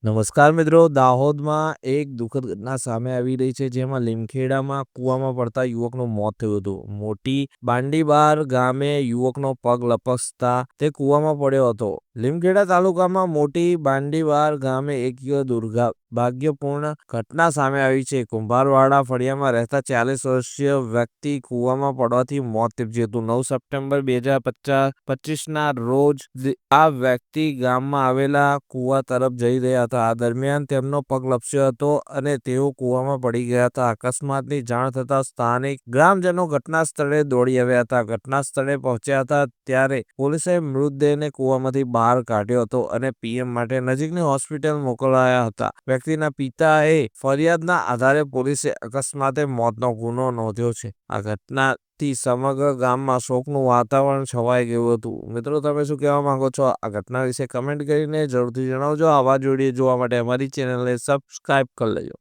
નમસ્કાર મિત્રો, દાહોદમાં એક દુઃખદ ઘટના સામે આવી રહી છે, જેમાં લીમખેડામાં કૂવામાં પડતા યુવકનું મોત થયું હતું. મોટી બાંડીબાર ગામે યુવકનો પગ લપસતા તે કૂવામાં પડ્યો હતો. લીમખેડા તાલુકામાં મોટી બાંડીબાર ગામે એક દુર્ભાગ્યપૂર્ણ ઘટના સામે આવી છે. કુંભારવાડા ફળિયામાં રહેતા 40 વર્ષીય વ્યક્તિ કૂવામાં પડવાથી મોત નીપજ્યું હતું. 9 સપ્ટેમ્બર 2025ના રોજ આ વ્યક્તિ ગામમાં આવેલા કૂવા તરફ જઈ રહ્યા હતા. આ દરમિયાન તેમનો પગ લપસ્યો હતો અને તેઓ કૂવામાં પડી ગયા હતા. અકસ્માતની જાણ થતાં સ્થાનિક ગ્રામજનો ઘટના સ્થળે દોડી આવ્યા હતા. ઘટના સ્થળે પહોંચ્યા હતા ત્યારે પોલીસે મૃતદેહને કૂવામાંથી બહાર કાઢ્યો હતો અને પીએમ માટે નજીકની હોસ્પિટલ મોકલાયા હતા. વ્યક્તિના પિતાએ ફરિયાદના આધારે પોલીસે અકસ્માતે મોતનો ગુનો નોંધ્યો છે. આ ઘટનાથી સમગ્ર ગામમાં શોકનું વાતાવરણ છવાઈ ગયું હતું. મિત્રો, તમે શું કહેવા માંગો છો આ ઘટના વિશે? કમેન્ટ કરીને જરૂરથી જણાવજો. આવા જ વિડીયો જોવા માટે અમારી ચેનલને સબસ્ક્રાઇબ કરી લેજો.